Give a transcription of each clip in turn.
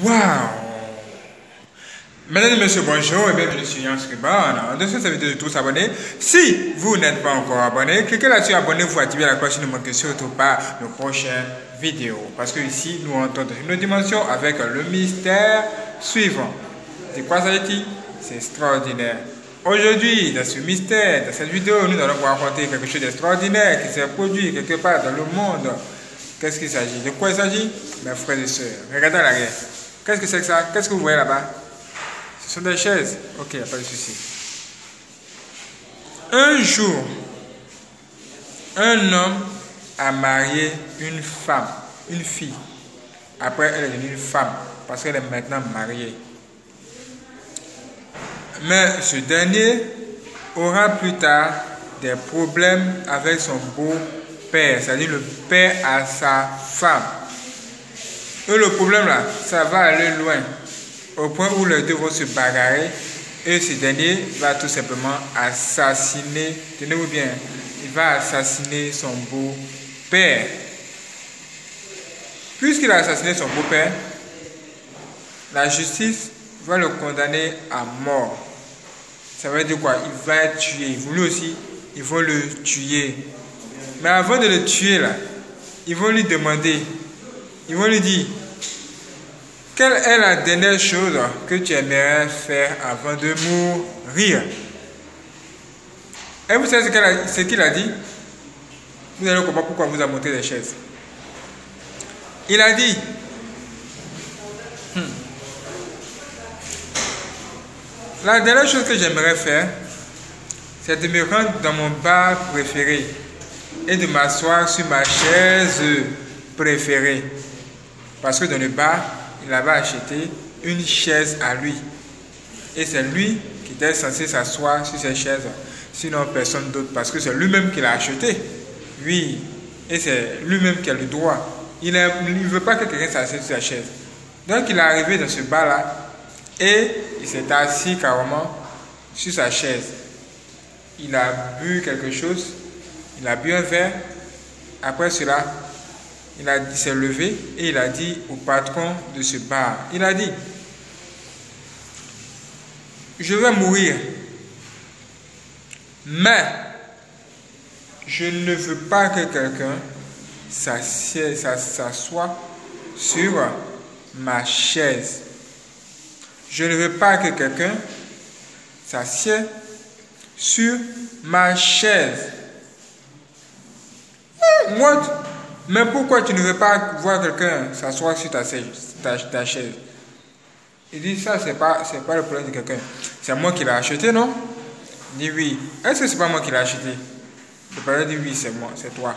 Waouh! Mesdames et messieurs, bonjour et bienvenue sur Yann Scriban. Dans cette vidéo, de tous abonnés. Si vous n'êtes pas encore abonné, cliquez là-dessus, abonnez-vous, activez la cloche et ne manquez surtout pas nos prochaines vidéos. Parce que ici, nous entrons dans une autre dimension avec le mystère suivant. De quoi s'agit-il? C'est extraordinaire. Aujourd'hui, dans ce mystère, dans cette vidéo, nous allons vous raconter quelque chose d'extraordinaire qui s'est produit quelque part dans le monde. Qu'est-ce qu'il s'agit? De quoi il s'agit? Mes frères et sœurs, regardez en arrière. Qu'est-ce que c'est que ça? Qu'est-ce que vous voyez là-bas? Ce sont des chaises. Ok, il n'y a pas de souci. Un jour, un homme a marié une femme, une fille. Après, elle est devenue une femme parce qu'elle est maintenant mariée. Mais ce dernier aura plus tard des problèmes avec son beau-père, c'est-à-dire le père à sa femme. Et le problème là, ça va aller loin, au point où les deux vont se bagarrer et ce dernier va tout simplement assassiner, tenez-vous bien, il va assassiner son beau-père. Puisqu'il a assassiné son beau-père, la justice va le condamner à mort. Ça veut dire quoi? Il va être tué. Lui aussi, ils vont le tuer. Mais avant de le tuer là, ils vont lui demander, ils vont lui dire, quelle est la dernière chose que tu aimerais faire avant de mourir? Et vous savez ce qu'il a dit? Vous allez comprendre pourquoi vous a montré les chaises. Il a dit, la dernière chose que j'aimerais faire, c'est de me rendre dans mon bar préféré et de m'asseoir sur ma chaise préférée. Parce que dans le bar, il avait acheté une chaise à lui. Et c'est lui qui était censé s'asseoir sur cette chaise, sinon personne d'autre. Parce que c'est lui-même qui l'a acheté. Oui, et c'est lui-même qui a le droit. Il ne veut pas que quelqu'un s'assiede sur sa chaise. Donc il est arrivé dans ce bar-là et il s'est assis carrément sur sa chaise. Il a bu quelque chose, il a bu un verre. Après cela, il s'est levé et il a dit au patron de ce bar, il a dit, je vais mourir, mais je ne veux pas que quelqu'un s'assoie sur ma chaise. Je ne veux pas que quelqu'un s'assied sur ma chaise. Moi, mais pourquoi tu ne veux pas voir quelqu'un s'asseoir sur ta chaise? Il dit, ça, c'est pas le problème de quelqu'un. C'est moi qui l'ai acheté, non? Il dit oui. Est-ce que c'est pas moi qui l'ai acheté? Le père dit oui, c'est moi, c'est toi.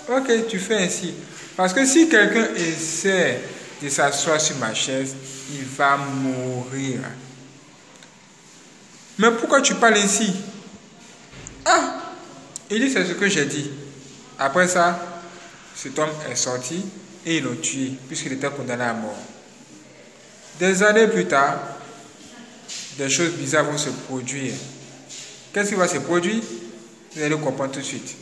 Ok, tu fais ainsi. Parce que si quelqu'un essaie de s'asseoir sur ma chaise, il va mourir. Mais pourquoi tu parles ainsi? Ah! Il dit, c'est ce que j'ai dit. Après ça, cet homme est sorti et ils l'ont tué puisqu'il était condamné à mort. Des années plus tard, des choses bizarres vont se produire. Qu'est-ce qui va se produire? Vous allez comprendre tout de suite.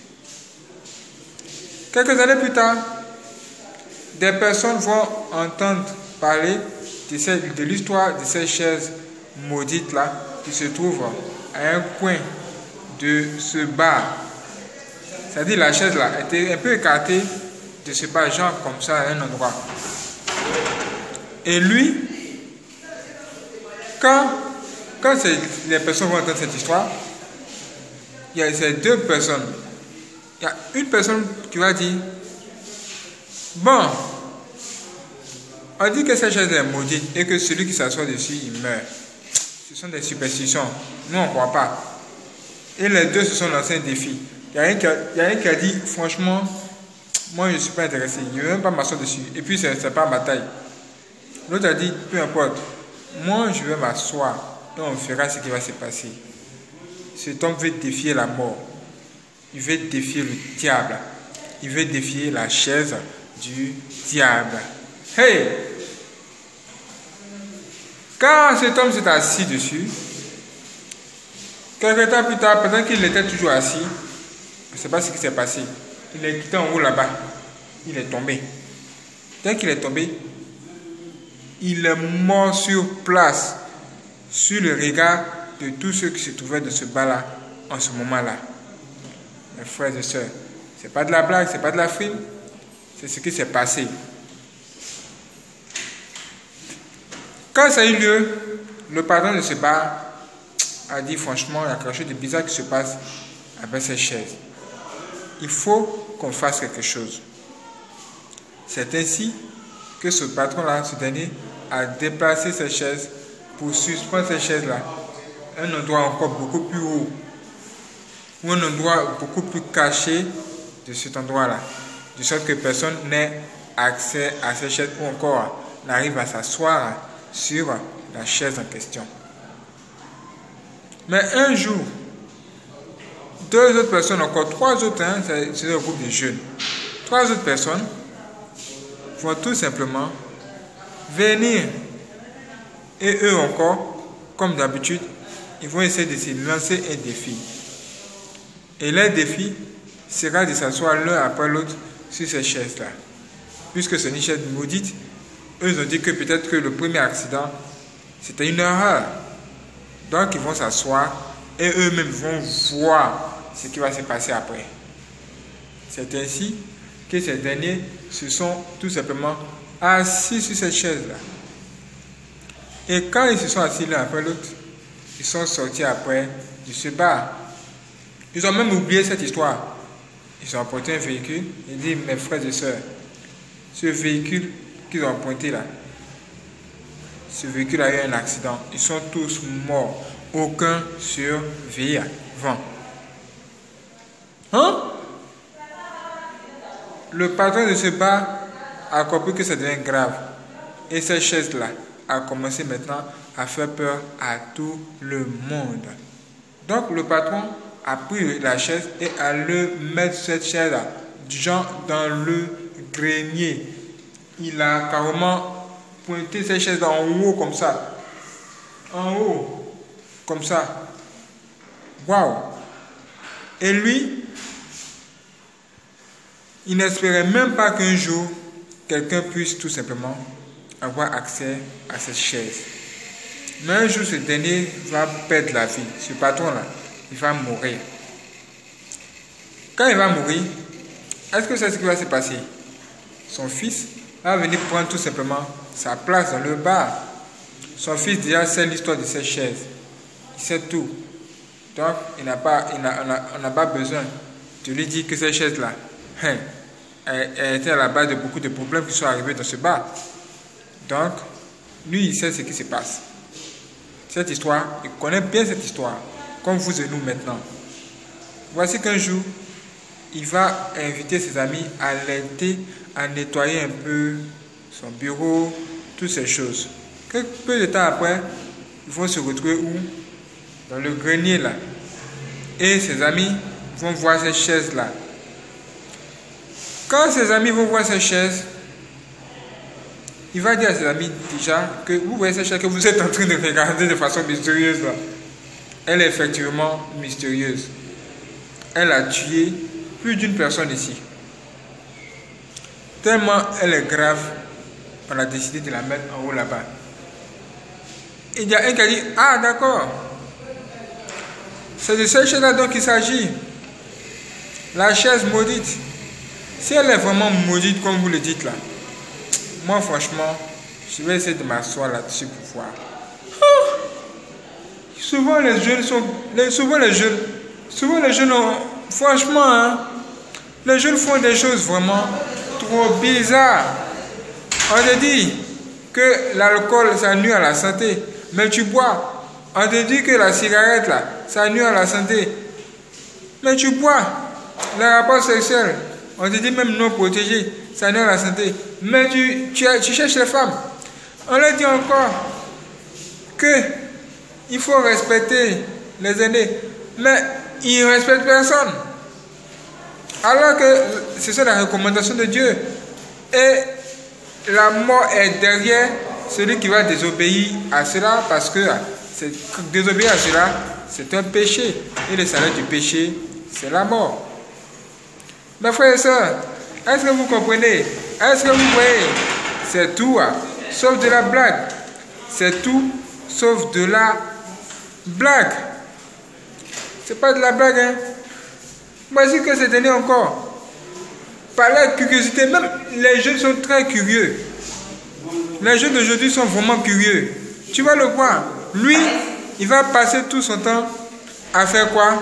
Quelques années plus tard, des personnes vont entendre parler de l'histoire de ces chaises maudites là qui se trouvent à un coin de ce bar. C'est-à-dire la chaise là était un peu écartée de ce bar, genre comme ça à un endroit. Et lui, quand les personnes vont entendre cette histoire, il y a ces deux personnes. Il y a une personne qui va dire, bon, on dit que cette chaise est maudite et que celui qui s'assoit dessus, il meurt. Ce sont des superstitions. Nous, on ne croit pas. Et les deux se sont lancés un défi. Il y a un qui a dit, franchement, moi je ne suis pas intéressé. Je ne veux même pas m'asseoir dessus. Et puis, ce n'est pas ma taille. L'autre a dit, peu importe. Moi, je vais m'asseoir. Et on verra ce qui va se passer. Cet homme veut défier la mort. Il veut défier le diable. Il veut défier la chaise du diable. Hey! Quand cet homme s'est assis dessus, quelques temps plus tard, pendant qu'il était toujours assis, je ne sais pas ce qui s'est passé. Il est quitté en haut là-bas. Il est tombé. Dès qu'il est tombé, il est mort sur place, sur le regard de tous ceux qui se trouvaient dans ce bar-là, en ce moment-là. Mes frères et sœurs, c'est pas de la blague, c'est pas de la frime, c'est ce qui s'est passé. Quand ça a eu lieu, le patron de ce bar a dit franchement, il y a quelque chose de bizarre qui se passe avec ces chaises. Il faut qu'on fasse quelque chose. C'est ainsi que ce patron-là, ce dernier, a déplacé ces chaises pour suspendre ces chaises-là à un endroit encore beaucoup plus haut, ou un endroit beaucoup plus caché de cet endroit-là, de sorte que personne n'ait accès à ces chaises ou encore n'arrive à s'asseoir sur la chaise en question. Mais un jour, deux autres personnes, encore trois autres, c'est un groupe de jeunes, trois autres personnes vont tout simplement venir et eux encore, comme d'habitude, ils vont essayer de se lancer un défi. Et leur défi sera de s'asseoir l'un après l'autre sur ces chaises-là. Puisque c'est une chaise maudite, eux ont dit que peut-être que le premier accident, c'était une erreur. Donc ils vont s'asseoir et eux-mêmes vont voir ce qui va se passer après. C'est ainsi que ces derniers se sont tout simplement assis sur cette chaise-là. Et quand ils se sont assis l'un après l'autre, ils sont sortis après de ce bar. Ils ont même oublié cette histoire. Ils ont apporté un véhicule et dit, mes frères et sœurs, ce véhicule qu'ils ont apporté là, ce véhicule a eu un accident. Ils sont tous morts. Aucun survivant. Hein? Le patron de ce bar a compris que ça devient grave. Et cette chaise-là a commencé maintenant à faire peur à tout le monde. Donc le patron a pris la chaise et a le mettre cette chaise-là, genre dans le grenier. Il a carrément pointé cette chaise en haut comme ça. En haut, comme ça. Waouh! Et lui, il n'espérait même pas qu'un jour, quelqu'un puisse tout simplement avoir accès à cette chaise. Mais un jour, ce dernier va perdre la vie. Ce patron-là, il va mourir. Quand il va mourir, est-ce que c'est ce qui va se passer? Son fils va venir prendre tout simplement sa place dans le bar. Son fils déjà sait l'histoire de cette chaise. Il sait tout. Donc, on n'a pas besoin de lui dire que cette chaise-là, elle était à la base de beaucoup de problèmes qui sont arrivés dans ce bar. Donc, lui, il sait ce qui se passe. Cette histoire, il connaît bien cette histoire, comme vous et nous maintenant. Voici qu'un jour, il va inviter ses amis à l'aider à nettoyer un peu son bureau, toutes ces choses. Peu de temps après, ils vont se retrouver où? Dans le grenier là. Et ses amis vont voir cette chaise là. Quand ses amis vont voir cette chaise, il va dire à ses amis déjà que vous voyez cette chaise que vous êtes en train de regarder de façon mystérieuse là. Elle est effectivement mystérieuse. Elle a tué plus d'une personne ici. Tellement elle est grave, on a décidé de la mettre en haut là-bas. Il y a un qui a dit, ah d'accord, c'est de cette chaise-là dont il s'agit. La chaise maudite. Si elle est vraiment maudite comme vous le dites là, moi franchement, je vais essayer de m'asseoir là-dessus pour voir. Souvent les jeunes franchement, hein, les jeunes font des choses vraiment trop bizarres. On te dit que l'alcool ça nuit à la santé, mais tu bois. On te dit que la cigarette là, ça nuit à la santé, mais tu bois. Les rapports sexuels, on te dit même non protégé, ça nuit à la santé, mais tu cherches les femmes. On leur dit encore que il faut respecter les aînés, mais ils ne respectent personne. Alors que ce sont les recommandations de Dieu. Et la mort est derrière celui qui va désobéir à cela, parce que désobéir à cela, c'est un péché. Et le salaire du péché, c'est la mort. Mes frères et sœurs, est-ce que vous comprenez? Est-ce que vous voyez? C'est tout. sauf de la blague. C'est tout sauf de la blague. C'est pas de la blague, hein. Voici que cette année encore, par la curiosité, même les jeunes sont très curieux. Les jeunes d'aujourd'hui sont vraiment curieux. Tu vas le voir. Lui, il va passer tout son temps à faire quoi?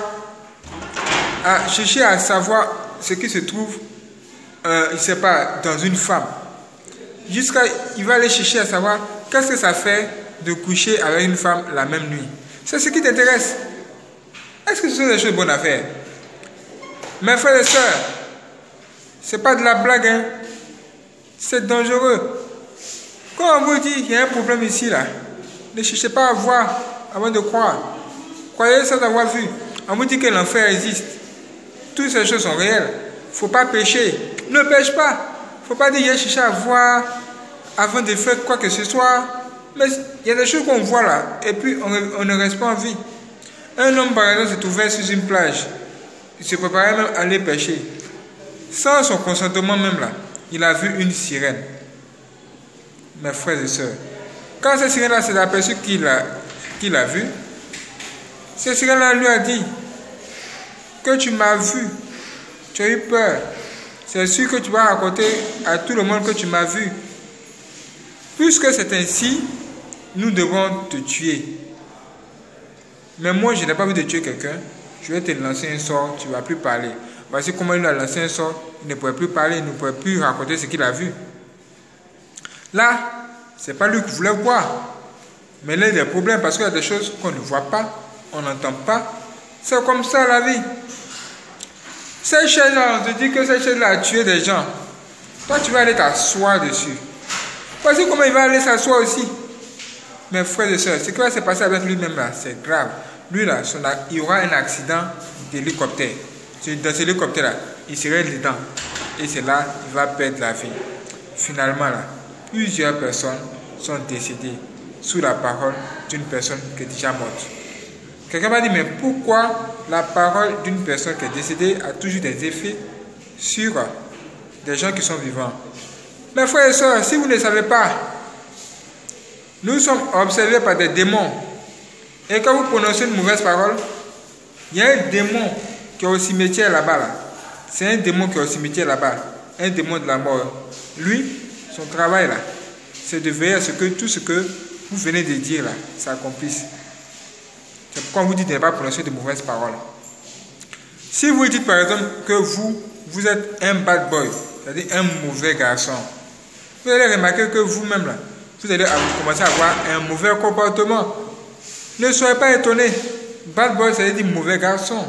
À chercher à savoir ce qui se trouve, il ne sait pas, dans une femme. Jusqu'à, il va aller chercher à savoir qu'est-ce que ça fait de coucher avec une femme la même nuit. C'est ce qui t'intéresse. Est-ce que ce sont des choses bonnes à faire? Mes frères et sœurs, c'est pas de la blague, hein. C'est dangereux. Quand on vous dit qu'il y a un problème ici, là, ne cherchez pas à voir avant de croire. Croyez sans avoir vu. On vous dit que l'enfer existe. Toutes ces choses sont réelles. Il ne faut pas pécher. Ne pêche pas. Il ne faut pas dire qu'il y a cherché à voir avant de faire quoi que ce soit. Mais il y a des choses qu'on voit là, et puis on ne reste pas en vie. Un homme, par exemple, se trouvait sur une plage. Il se préparait même à aller pêcher. Sans son consentement même là, il a vu une sirène. Mes frères et sœurs, quand cette sirène-là s'est aperçue qu'il a vu, cette sirène-là lui a dit que tu m'as vu, tu as eu peur. C'est sûr que tu vas raconter à tout le monde que tu m'as vu. Puisque c'est ainsi, nous devons te tuer. Mais moi, je n'ai pas envie de tuer quelqu'un. Je vais te lancer un sort, tu ne vas plus parler. Voici comment il a lancé un sort, il ne pourrait plus parler, il ne pourrait plus raconter ce qu'il a vu. Là, ce n'est pas lui qui voulait voir. Mais là, il y a des problèmes parce qu'il y a des choses qu'on ne voit pas, on n'entend pas. C'est comme ça la vie. Cette chaise-là, on te dit que cette chaise-là a tué des gens. Toi, tu vas aller t'asseoir dessus. Voici comment il va aller s'asseoir aussi. Mes frères et sœurs, ce qui va se passer avec lui-même là, c'est grave. Lui là, il y aura un accident d'hélicoptère. Dans cet hélicoptère-là, il serait dedans. Et c'est là qu'il va perdre la vie. Finalement là, plusieurs personnes sont décédées sous la parole d'une personne qui est déjà morte. Quelqu'un m'a dit, mais pourquoi la parole d'une personne qui est décédée a toujours des effets sur des gens qui sont vivants? Mes frères et sœurs, si vous ne savez pas, nous sommes observés par des démons. Et quand vous prononcez une mauvaise parole, il y a un démon qui est au cimetière là-bas. Là. C'est un démon qui est au cimetière là-bas. Un démon de la mort. Lui, son travail là, c'est de veiller à ce que tout ce que vous venez de dire là, s'accomplisse. C'est pourquoi on vous dit de ne pas prononcer de mauvaises paroles. Si vous dites par exemple que vous êtes un bad boy, c'est-à-dire un mauvais garçon, vous allez remarquer que vous-même là, vous allez commencer à avoir un mauvais comportement. Ne soyez pas étonnés. Bad boy, ça veut dire mauvais garçon.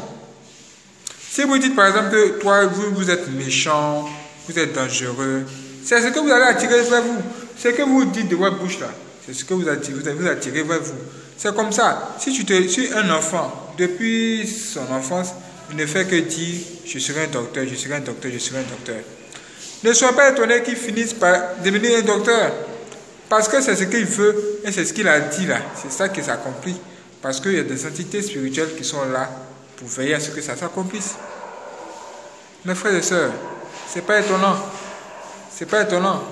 Si vous dites par exemple que toi, vous êtes méchant, vous êtes dangereux, c'est ce que vous allez attirer vers vous. Ce que vous dites de votre bouche là, c'est ce que vous attirez vers vous. C'est comme ça. Si un enfant, depuis son enfance, il ne fait que dire je serai un docteur, je serai un docteur, je serai un docteur. Ne soyez pas étonnés qu'il finisse par devenir un docteur. Parce que c'est ce qu'il veut et c'est ce qu'il a dit là. C'est ça qui s'accomplit. Parce qu'il y a des entités spirituelles qui sont là pour veiller à ce que ça s'accomplisse. Mes frères et sœurs, c'est pas étonnant. C'est pas étonnant.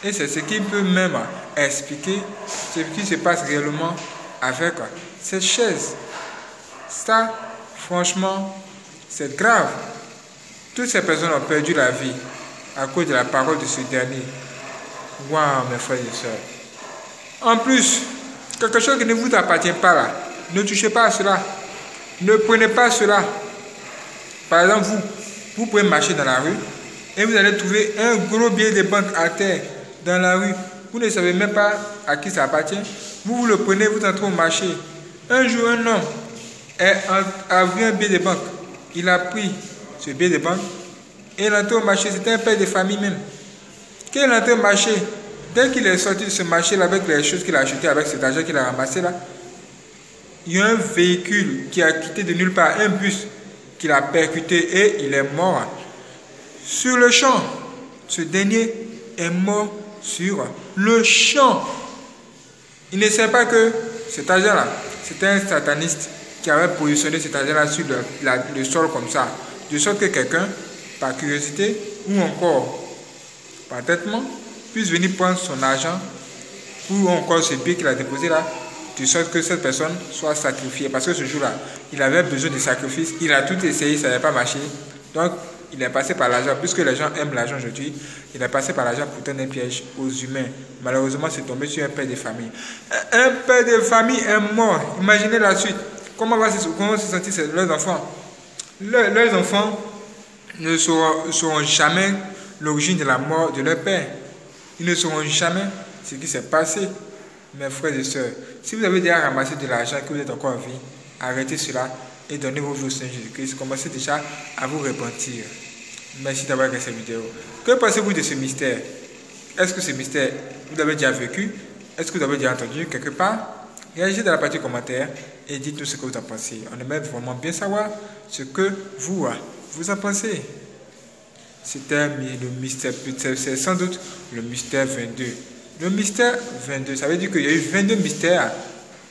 Et c'est ce qui peut même expliquer ce qui se passe réellement avec cette chaise. Ça, franchement, c'est grave. Toutes ces personnes ont perdu la vie à cause de la parole de ce dernier. Waouh, mes frères et sœurs. En plus, quelque chose qui ne vous appartient pas là, ne touchez pas à cela. Ne prenez pas cela. Par exemple, vous pouvez marcher dans la rue et vous allez trouver un gros billet de banque à terre dans la rue. Vous ne savez même pas à qui ça appartient. Vous le prenez, vous entrez au marché. Un jour, un homme a vu un billet de banque. Il a pris ce billet de banque et il est entré au marché. C'était un père de famille même. Quand il est entré au marché, dès qu'il est sorti de ce marché-là avec les choses qu'il a achetées, avec cet argent qu'il a ramassé là, il y a un véhicule qui a quitté de nulle part, un bus qu'il a percuté et il est mort sur le champ. Ce dernier est mort sur le champ. Il ne sait pas que cet argent-là, c'était un sataniste qui avait positionné cet argent-là sur le sol comme ça, de sorte que quelqu'un, par curiosité ou encore par traitement, puisse venir prendre son argent ou encore ce billet qu'il a déposé là, de sorte que cette personne soit sacrifiée. Parce que ce jour-là, il avait besoin de sacrifice, il a tout essayé, ça n'avait pas marché. Donc, il est passé par l'argent, puisque les gens aiment l'argent aujourd'hui, il est passé par l'argent pour donner un piège aux humains. Malheureusement, c'est tombé sur un père de famille. Un père de famille est mort. Imaginez la suite. Comment vont se sentir leurs enfants? Leurs enfants ne sauront jamais l'origine de la mort de leur père. Ils ne sauront jamais ce qui s'est passé. Mes frères et sœurs, si vous avez déjà ramassé de l'argent et que vous êtes encore en vie, arrêtez cela et donnez vos vies au Seigneur Jésus-Christ. Commencez déjà à vous repentir. Merci d'avoir regardé cette vidéo. Que pensez-vous de ce mystère? Est-ce que ce mystère, vous l'avez déjà vécu? Est-ce que vous avez déjà entendu quelque part? Réagissez dans la partie commentaire et dites-nous ce que vous en pensez. On aimerait vraiment bien savoir ce que vous en pensez. C'était le mystère, c'est sans doute le mystère 22. Le mystère 22, ça veut dire qu'il y a eu 22 mystères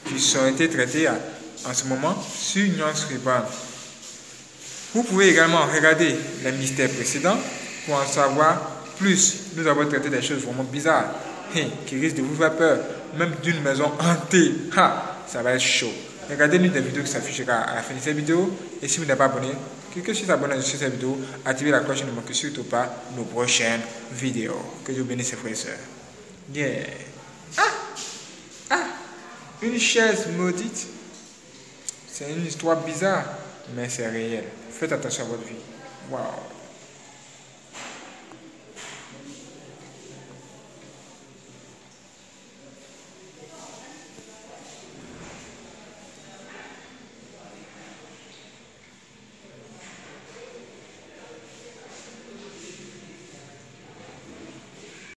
qui ont été traités en ce moment sur Nuance Reborn. Vous pouvez également regarder les mystères précédents pour en savoir plus. Nous avons traité des choses vraiment bizarres qui risquent de vous faire peur, même d'une maison hantée. Ça va être chaud. Regardez l'une des vidéos qui s'affichera à la fin de cette vidéo. Et si vous n'êtes pas abonné, cliquez sur s'abonner sur cette vidéo, activez la cloche et ne manquez surtout pas nos prochaines vidéos. Que Dieu bénisse ses frères et sœurs. Yeah. Une chaise maudite. C'est une histoire bizarre, mais c'est réel. Faites attention à votre vie. Wow.